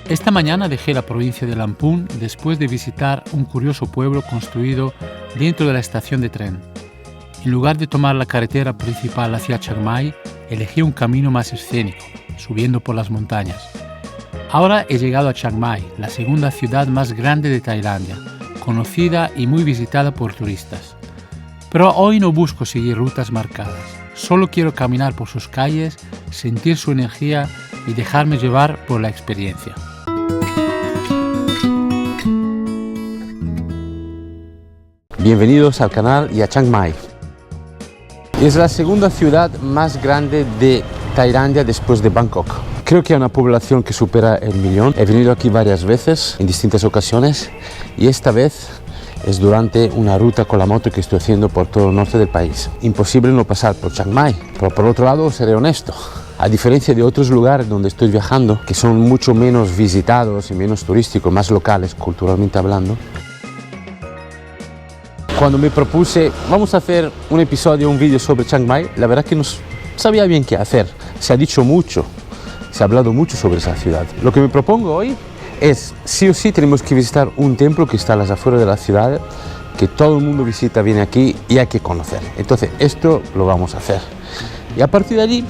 Esta mañana dejé la provincia de Lamphun después de visitar un curioso pueblo construido dentro de la estación de tren. En lugar de tomar la carretera principal hacia Chiang Mai, elegí un camino más escénico, subiendo por las montañas. Ahora he llegado a Chiang Mai, la segunda ciudad más grande de Tailandia, conocida y muy visitada por turistas. Pero hoy no busco seguir rutas marcadas, solo quiero caminar por sus calles, sentir su energía y dejarme llevar por la experiencia. Bienvenidos al canal y a Chiang Mai. Es la segunda ciudad más grande de Tailandia después de Bangkok. Creo que hay una población que supera el 1.000.000. He venido aquí varias veces, en distintas ocasiones, y esta vez es durante una ruta con la moto que estoy haciendo por todo el norte del país. Imposible no pasar por Chiang Mai, pero por otro lado, seré honesto. A diferencia de otros lugares donde estoy viajando, que son mucho menos visitados y menos turísticos, más locales, culturalmente hablando, cuando me propuse, vamos a hacer un episodio, un vídeo sobre Chiang Mai, la verdad que no sabía bien qué hacer. Se ha dicho mucho, se ha hablado mucho sobre esa ciudad. Lo que me propongo hoy es, sí o sí, tenemos que visitar un templo que está a las afueras de la ciudad, que todo el mundo visita, viene aquí y hay que conocer. Entonces, esto lo vamos a hacer. Y a partir de allí,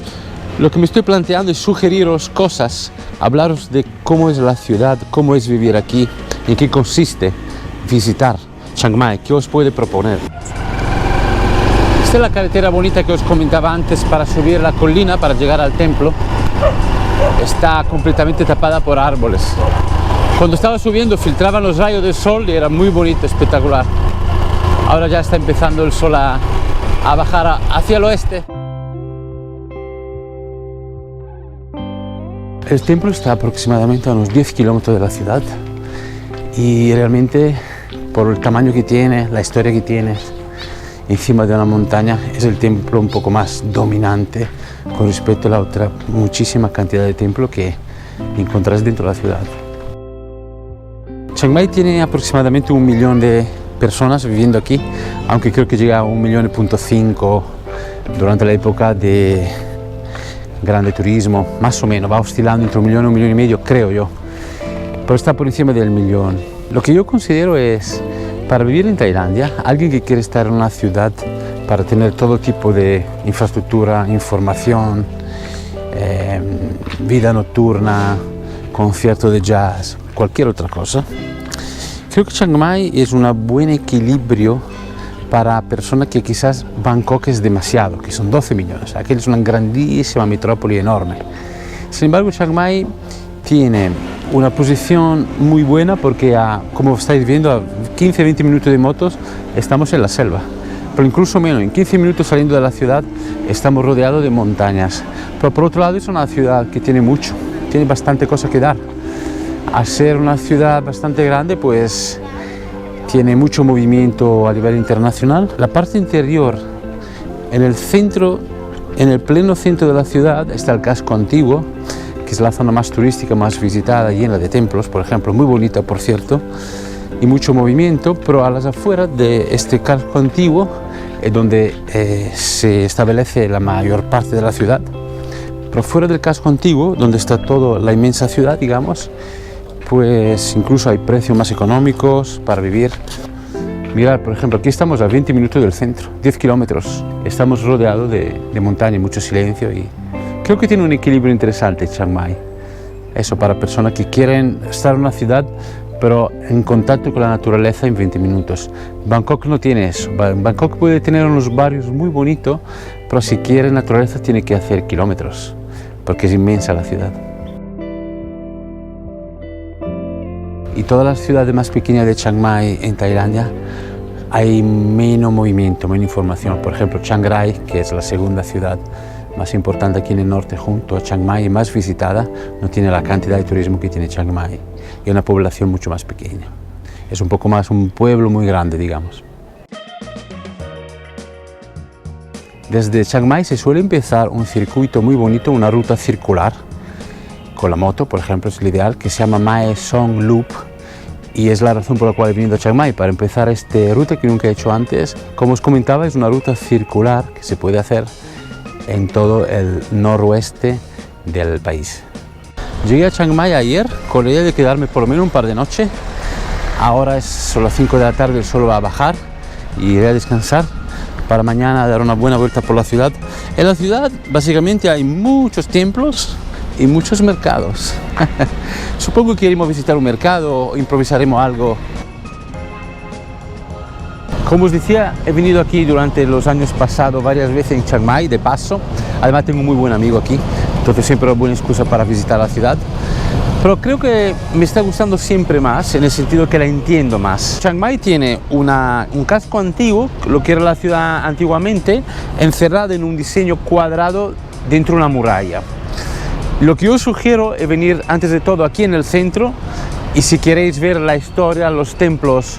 lo que me estoy planteando es sugeriros cosas, hablaros de cómo es la ciudad, cómo es vivir aquí, en qué consiste visitar Chiang Mai. ¿Qué os puede proponer? Esta es la carretera bonita que os comentaba antes para subir la colina, para llegar al templo. Está completamente tapada por árboles. Cuando estaba subiendo filtraban los rayos del sol y era muy bonito, espectacular. Ahora ya está empezando el sol a bajar hacia el oeste. El templo está aproximadamente a unos 10 kilómetros de la ciudad y realmente, por el tamaño que tiene, la historia que tiene, encima de una montaña, es el templo un poco más dominante con respecto a la otra muchísima cantidad de templos que encontrás dentro de la ciudad. Chiang Mai tiene aproximadamente 1 millón de personas viviendo aquí, aunque creo que llega a 1,5 millones durante la época de grande turismo, más o menos, va oscilando entre 1 millón y 1,5 millones, creo yo, pero está por encima del millón. Lo que yo considero es, para vivir en Tailandia, alguien que quiere estar en una ciudad para tener todo tipo de infraestructura, información, vida nocturna, concierto de jazz, cualquier otra cosa. Creo que Chiang Mai es un buen equilibrio para personas que quizás Bangkok es demasiado, que son 12 millones. Aquí es una grandísima metrópoli enorme. Sin embargo, Chiang Mai tiene una posición muy buena porque, como estáis viendo, a 15-20 minutos de motos estamos en la selva. Pero incluso menos, en 15 minutos saliendo de la ciudad estamos rodeados de montañas. Pero por otro lado es una ciudad que tiene mucho, tiene bastante cosa que dar. Al ser una ciudad bastante grande, pues tiene mucho movimiento a nivel internacional. La parte interior, en el centro, en el pleno centro de la ciudad, está el casco antiguo, que es la zona más turística, más visitada, llena de templos, por ejemplo, muy bonita, por cierto, y mucho movimiento, pero a las afueras de este casco antiguo es donde se establece la mayor parte de la ciudad. Pero fuera del casco antiguo, donde está toda la inmensa ciudad, digamos, pues incluso hay precios más económicos para vivir. Mirad, por ejemplo, aquí estamos a 20 minutos del centro, 10 kilómetros. Estamos rodeados de montaña, mucho silencio y creo que tiene un equilibrio interesante Chiang Mai. Eso para personas que quieren estar en una ciudad, pero en contacto con la naturaleza en 20 minutos. Bangkok no tiene eso. Bangkok puede tener unos barrios muy bonitos, pero si quiere naturaleza tiene que hacer kilómetros, porque es inmensa la ciudad. Y todas las ciudades más pequeñas de Chiang Mai en Tailandia hay menos movimiento, menos información. Por ejemplo, Chiang Rai, que es la segunda ciudad más importante aquí en el norte, junto a Chiang Mai, más visitada, no tiene la cantidad de turismo que tiene Chiang Mai y una población mucho más pequeña. Es un poco más un pueblo muy grande, digamos. Desde Chiang Mai se suele empezar un circuito muy bonito, una ruta circular, con la moto, por ejemplo, es el ideal, que se llama Mae Song Loop, y es la razón por la cual he venido a Chiang Mai, para empezar esta ruta que nunca he hecho antes. Como os comentaba, es una ruta circular que se puede hacer en todo el noroeste del país. Llegué a Chiang Mai ayer con la idea de quedarme por lo menos un par de noches. Ahora son las 5 de la tarde, el sol va a bajar y iré a descansar para mañana dar una buena vuelta por la ciudad. En la ciudad básicamente hay muchos templos y muchos mercados. Supongo que iremos a visitar un mercado o improvisaremos algo. Como os decía, he venido aquí durante los años pasados varias veces en Chiang Mai, de paso. Además tengo un muy buen amigo aquí, entonces siempre una buena excusa para visitar la ciudad. Pero creo que me está gustando siempre más, en el sentido que la entiendo más. Chiang Mai tiene un casco antiguo, lo que era la ciudad antiguamente, encerrada en un diseño cuadrado dentro de una muralla. Lo que yo os sugiero es venir antes de todo aquí en el centro, y si queréis ver la historia, los templos,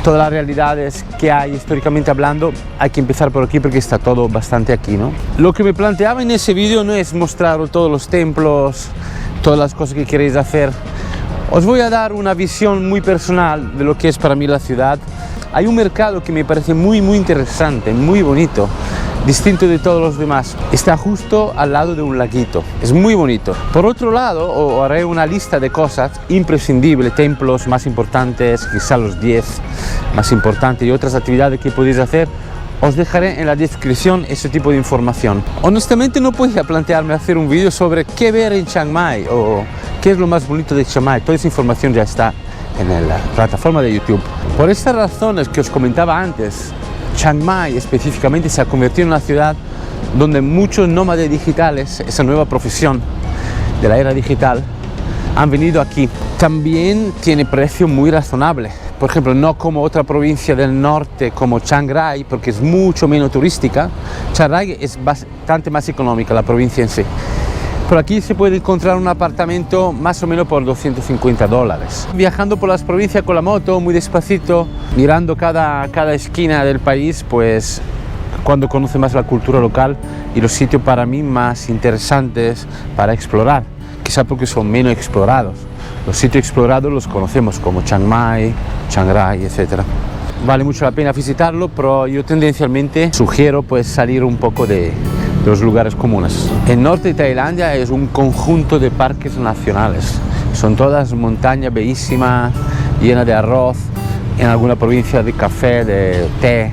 todas las realidades que hay históricamente hablando, hay que empezar por aquí porque está todo bastante aquí, ¿no? Lo que me planteaba en ese vídeo no es mostraros todos los templos, todas las cosas que queréis hacer. Os voy a dar una visión muy personal de lo que es para mí la ciudad. Hay un mercado que me parece muy interesante, muy bonito, distinto de todos los demás. Está justo al lado de un laguito, es muy bonito. Por otro lado, os haré una lista de cosas imprescindibles, templos más importantes, quizá los 10 más importantes y otras actividades que podéis hacer. Os dejaré en la descripción ese tipo de información. Honestamente no podía plantearme hacer un vídeo sobre qué ver en Chiang Mai o qué es lo más bonito de Chiang Mai. Toda esa información ya está en la plataforma de YouTube. Por estas razones que os comentaba antes, Chiang Mai específicamente se ha convertido en una ciudad donde muchos nómades digitales, esa nueva profesión de la era digital, han venido aquí. También tiene precio muy razonable. Por ejemplo, no como otra provincia del norte como Chiang Rai, porque es mucho menos turística. Chiang Rai es bastante más económica, la provincia en sí. Pero aquí se puede encontrar un apartamento más o menos por $250. Viajando por las provincias con la moto, muy despacito, mirando cada esquina del país, pues cuando conoce más la cultura local y los sitios para mí más interesantes para explorar, quizá porque son menos explorados. Los sitios explorados los conocemos como Chiang Mai, Chiang Rai, etc. Vale mucho la pena visitarlo, pero yo tendencialmente sugiero pues salir un poco de los lugares comunes. El norte de Tailandia es un conjunto de parques nacionales. Son todas montañas bellísimas, llenas de arroz, en alguna provincia de café, de té.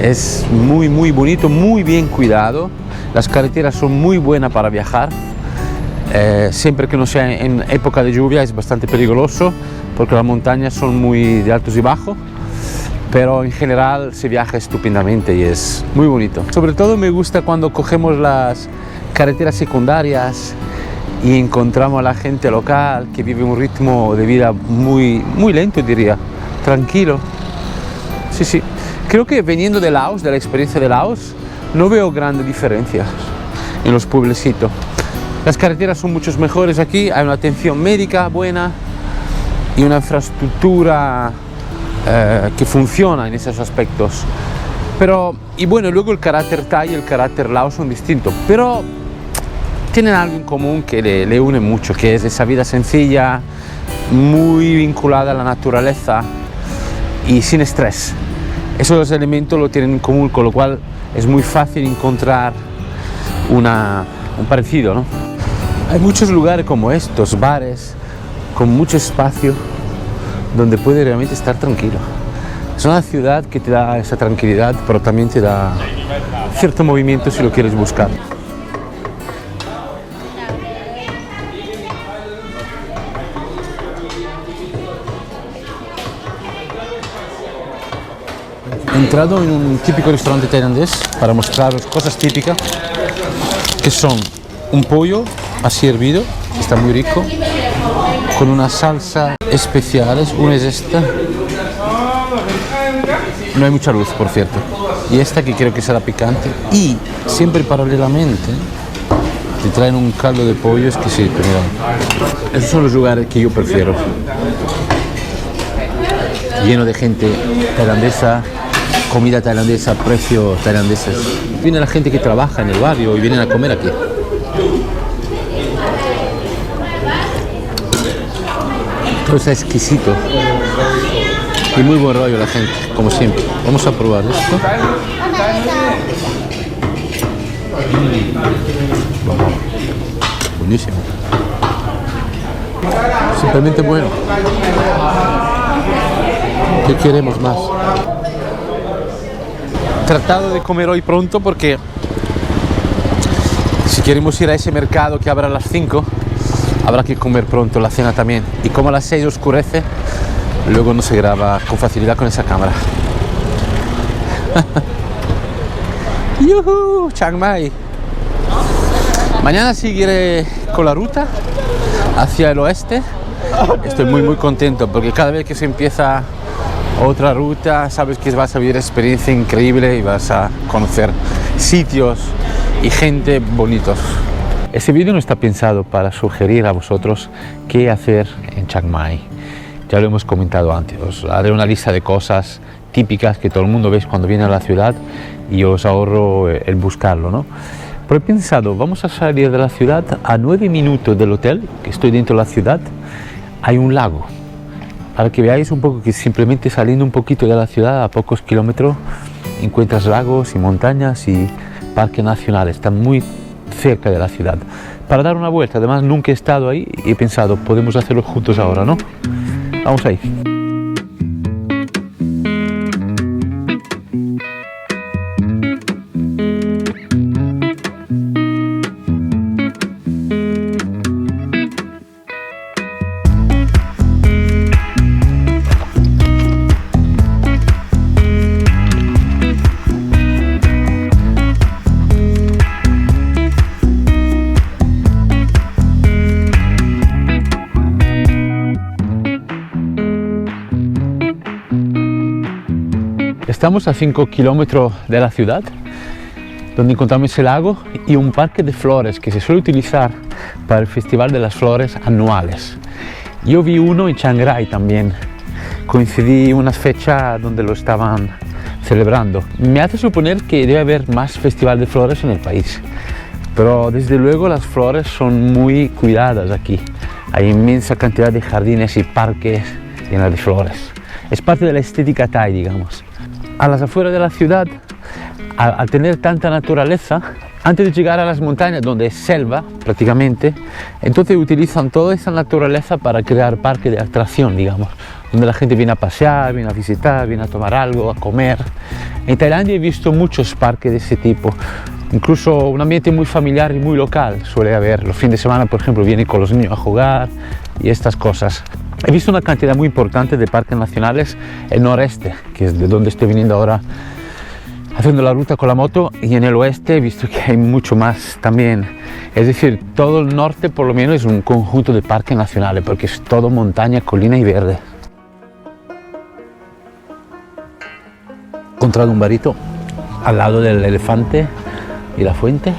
Es muy bonito, muy bien cuidado. Las carreteras son muy buenas para viajar. Siempre que no sea en época de lluvia es bastante peligroso porque las montañas son muy de altos y bajos, pero en general se viaja estupendamente y es muy bonito. Sobre todo me gusta cuando cogemos las carreteras secundarias y encontramos a la gente local que vive un ritmo de vida muy lento, diría, tranquilo. Sí, creo que veniendo de Laos, de la experiencia de Laos, no veo grandes diferencias en los pueblecitos. Las carreteras son mucho mejores aquí, hay una atención médica buena y una infraestructura que funciona en esos aspectos. Y bueno, luego el carácter Thai y el carácter Lao son distintos, pero tienen algo en común que le une mucho, que es esa vida sencilla, muy vinculada a la naturaleza y sin estrés. Esos dos elementos lo tienen en común, con lo cual es muy fácil encontrar un parecido, ¿no? Hay muchos lugares como estos, bares, con mucho espacio, donde puedes realmente estar tranquilo. Es una ciudad que te da esa tranquilidad, pero también te da cierto movimiento si lo quieres buscar. He entrado en un típico restaurante tailandés para mostraros cosas típicas, que son un pollo así hervido, está muy rico, con una salsa especiales. Una es esta, no hay mucha luz por cierto, y esta que creo que será picante, y siempre paralelamente te traen un caldo de pollo exquisito. Mira, esos son los lugares que yo prefiero, lleno de gente tailandesa, comida tailandesa, precios tailandeses. Viene la gente que trabaja en el barrio y vienen a comer aquí. Todo está exquisito y muy buen rollo la gente, como siempre. Vamos a probar esto. Buenísimo. simplemente bueno. ¿Qué queremos más? He tratado de comer hoy pronto porque si queremos ir a ese mercado que abre a las 5, habrá que comer pronto la cena también. Y como a las 6 oscurece, luego no se graba con facilidad con esa cámara. ¡Yuhu! Chiang Mai. Mañana seguiré con la ruta hacia el oeste. Estoy muy contento porque cada vez que se empieza otra ruta sabes que vas a vivir experiencia increíble y vas a conocer sitios y gente bonitos. Este vídeo no está pensado para sugerir a vosotros qué hacer en Chiang Mai. Ya lo hemos comentado antes. Os haré una lista de cosas típicas que todo el mundo ve cuando viene a la ciudad y os ahorro el buscarlo, ¿no? Pero he pensado, vamos a salir de la ciudad. A 9 minutos del hotel, que estoy dentro de la ciudad, hay un lago. Para que veáis un poco que simplemente saliendo un poquito de la ciudad, a pocos kilómetros, encuentras lagos y montañas y parques nacionales. Están muy cerca de la ciudad. Para dar una vuelta, además nunca he estado ahí y he pensado, podemos hacerlo juntos ahora, ¿no? Vamos ahí. Estamos a 5 kilómetros de la ciudad, donde encontramos el lago y un parque de flores que se suele utilizar para el Festival de las Flores anuales. Yo vi uno en Chiang Rai también, coincidí en una fecha donde lo estaban celebrando. Me hace suponer que debe haber más Festival de Flores en el país, pero desde luego las flores son muy cuidadas aquí. Hay inmensa cantidad de jardines y parques llenos de flores. Es parte de la estética Thai, digamos. A las afueras de la ciudad, al tener tanta naturaleza, antes de llegar a las montañas, donde es selva prácticamente, entonces utilizan toda esa naturaleza para crear parques de atracción, digamos, donde la gente viene a pasear, viene a visitar, viene a tomar algo, a comer. En Tailandia he visto muchos parques de ese tipo, incluso un ambiente muy familiar y muy local suele haber. Los fines de semana, por ejemplo, vienen con los niños a jugar y estas cosas. He visto una cantidad muy importante de parques nacionales en el noreste, que es de donde estoy viniendo ahora haciendo la ruta con la moto, y en el oeste he visto que hay mucho más también. Es decir, todo el norte por lo menos es un conjunto de parques nacionales, porque es todo montaña, colina y verde. He encontrado un barito al lado del elefante y la fuente.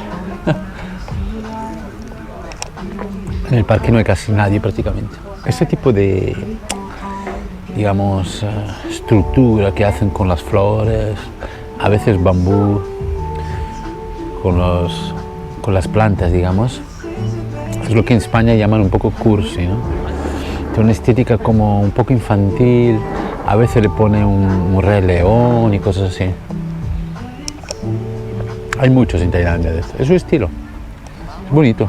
En el parque no hay casi nadie prácticamente. Este tipo de, digamos, estructura que hacen con las flores, a veces bambú, con las plantas, digamos, es lo que en España llaman un poco cursi, ¿no? Tiene una estética como un poco infantil, a veces le pone un rey león y cosas así. Hay muchos en Tailandia de esto, es su estilo, es bonito.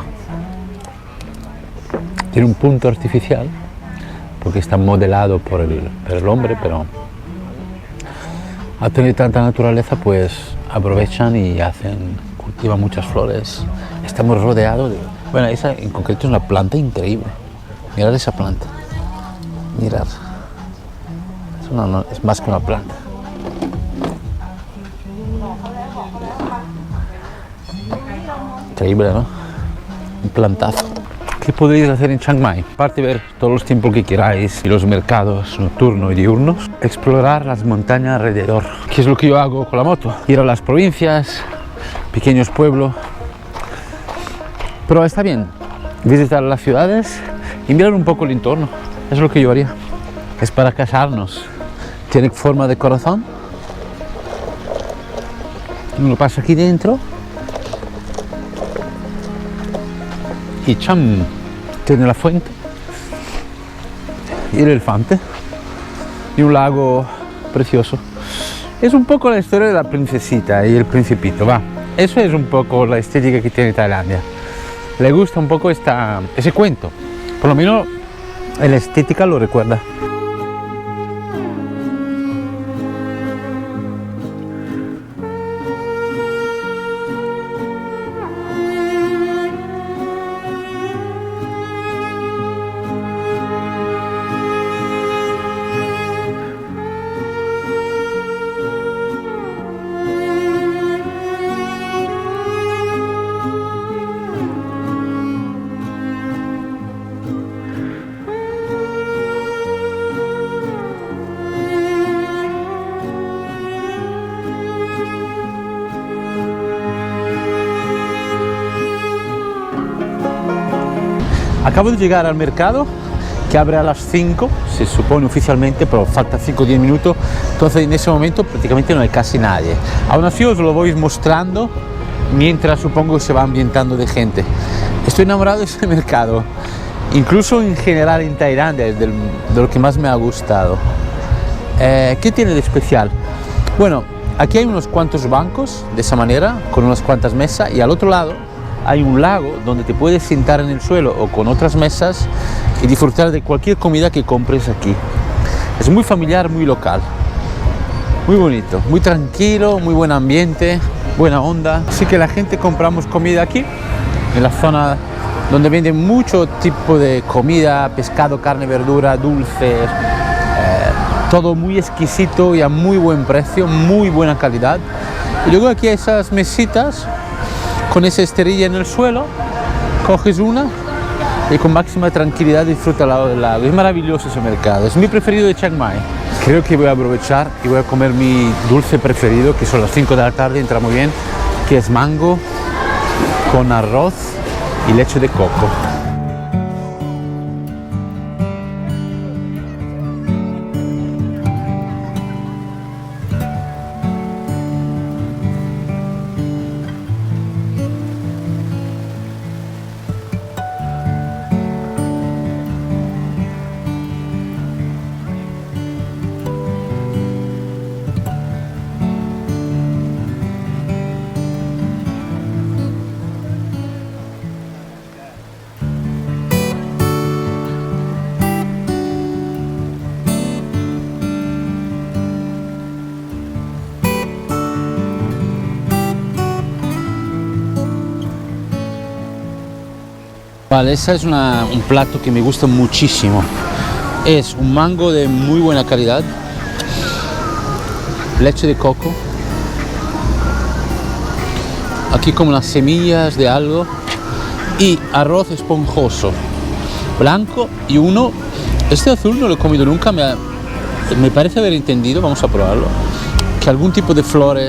Tiene un punto artificial porque está modelado por el hombre, pero al tener tanta naturaleza pues aprovechan y cultivan muchas flores. Estamos rodeados de... Bueno, esa en concreto es una planta increíble. Mirad esa planta. Mirad. No, es más que una planta. Increíble, ¿no? Un plantazo. ¿Qué podéis hacer en Chiang Mai? Aparte de ver todos los templos que queráis y los mercados nocturnos y diurnos, explorar las montañas alrededor, que es lo que yo hago con la moto. Ir a las provincias, pequeños pueblos. Pero está bien visitar las ciudades y mirar un poco el entorno. Es lo que yo haría. Es para casarnos. Tiene forma de corazón. Uno pasa aquí dentro. Y ¡cham! Tiene la fuente y el elefante y un lago precioso. Es un poco la historia de la princesita y el principito, va. Eso es un poco la estética que tiene Tailandia. Le gusta un poco ese cuento. Por lo menos la estética lo recuerda. Acabo de llegar al mercado que abre a las 5, se supone oficialmente, pero falta 5 o 10 minutos, entonces en ese momento prácticamente no hay casi nadie. Aún así os lo voy mostrando mientras supongo que se va ambientando de gente. Estoy enamorado de este mercado, incluso en general en Tailandia es de lo que más me ha gustado. ¿Qué tiene de especial? Bueno, aquí hay unos cuantos bancos de esa manera, con unas cuantas mesas, y al otro lado hay un lago donde te puedes sentar en el suelo o con otras mesas y disfrutar de cualquier comida que compres aquí. Es muy familiar, muy local, muy bonito, muy tranquilo, muy buen ambiente, buena onda. Así que la gente compramos comida aquí, en la zona donde venden mucho tipo de comida, pescado, carne, verdura, dulces, todo muy exquisito y a muy buen precio, muy buena calidad. Y luego aquí hay esas mesitas con esa esterilla en el suelo, coges una y con máxima tranquilidad disfruta al lado del lago. Es maravilloso ese mercado, es mi preferido de Chiang Mai. Creo que voy a aprovechar y voy a comer mi dulce preferido, que son las 5 de la tarde, entra muy bien, que es mango con arroz y leche de coco. Vale, ese es un plato que me gusta muchísimo. Es un mango de muy buena calidad, leche de coco, aquí como las semillas de algo, y arroz esponjoso, blanco, y este azul no lo he comido nunca, me parece haber entendido, vamos a probarlo, que algún tipo de flor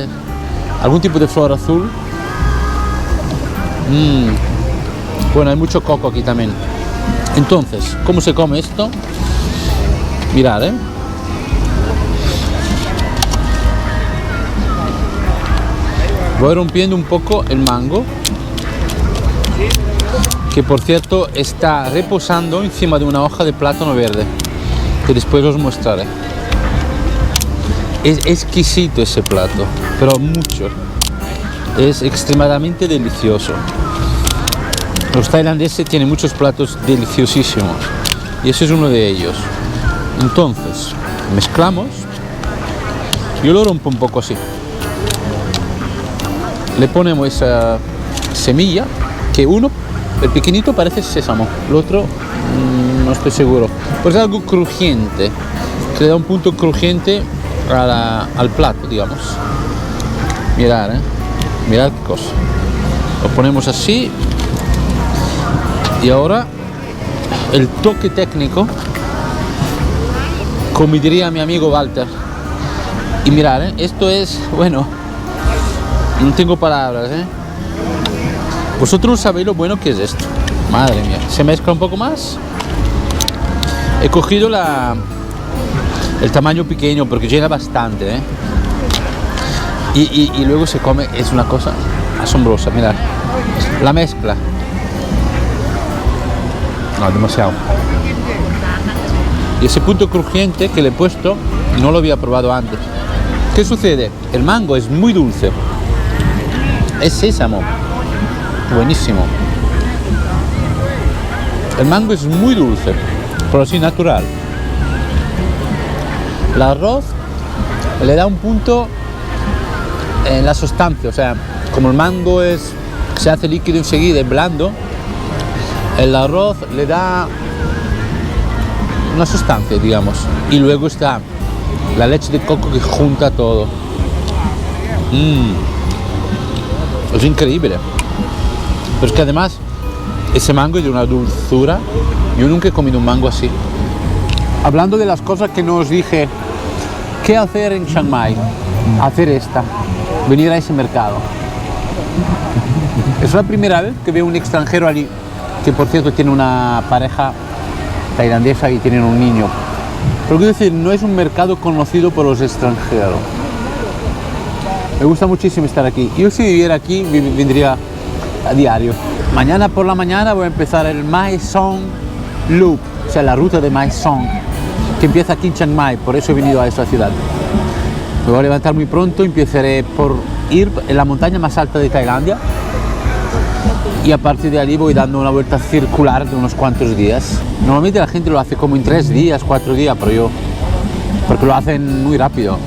azul. Bueno, hay mucho coco aquí también. Entonces, ¿cómo se come esto? Mirad, voy rompiendo un poco el mango, que por cierto está reposando encima de una hoja de plátano verde, que después os mostraré. Es exquisito ese plato, pero mucho. Es extremadamente delicioso. Los tailandeses tienen muchos platos deliciosísimos y ese es uno de ellos. Entonces, mezclamos. Yo lo rompo un poco así. Le ponemos esa semilla, que el pequeñito parece sésamo, el otro no estoy seguro. Pues es algo crujiente, que le da un punto crujiente al plato, digamos. Mirad, mirad qué cosa. Lo ponemos así. Y ahora el toque técnico, como diría mi amigo Walter. Y mirad, esto es, bueno, no tengo palabras, Vosotros sabéis lo bueno que es esto. Madre mía, se mezcla un poco más. He cogido el tamaño pequeño porque llena bastante, y luego se come, es una cosa asombrosa. Mirad, la mezcla. No, demasiado. Y ese punto crujiente que le he puesto no lo había probado antes. ¿Qué sucede? El mango es muy dulce. Es sésamo. Buenísimo. El mango es muy dulce. pero sí natural. El arroz le da un punto en la sustancia, o sea, como el mango se hace líquido enseguida y blando, el arroz le da una sustancia, digamos, y luego está la leche de coco que junta todo. Es increíble, pero es que además ese mango es de una dulzura. Yo nunca he comido un mango así. Hablando de las cosas que no os dije, ¿qué hacer en Chiang Mai? Hacer venir a ese mercado. Es la primera vez que veo un extranjero allí, que por cierto tiene una pareja tailandesa y tienen un niño. Pero quiero decir, no es un mercado conocido por los extranjeros. Me gusta muchísimo estar aquí. Yo si viviera aquí, vendría a diario. Mañana por la mañana voy a empezar el Mae Song Loop, o sea, la ruta de Mae Song, que empieza aquí en Chiang Mai, por eso he venido a esta ciudad. Me voy a levantar muy pronto, empezaré por ir en la montaña más alta de Tailandia y a partir de allí voy dando una vuelta circular de unos cuantos días. Normalmente la gente lo hace como en 3 días, 4 días, pero porque lo hacen muy rápido.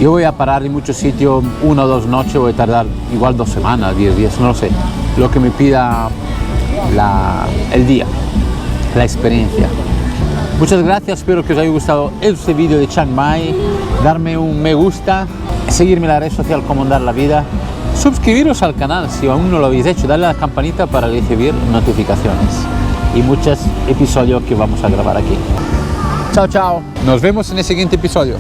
Yo voy a parar en muchos sitios 1 o 2 noches, voy a tardar igual 2 semanas, 10 días, no lo sé, lo que me pida el día, la experiencia. Muchas gracias, espero que os haya gustado este vídeo de Chiang Mai, darme un me gusta, seguirme en la red social Cómo Andar la Vida, suscribiros al canal si aún no lo habéis hecho, darle a la campanita para recibir notificaciones y muchos episodios que vamos a grabar aquí. Chao, chao, nos vemos en el siguiente episodio.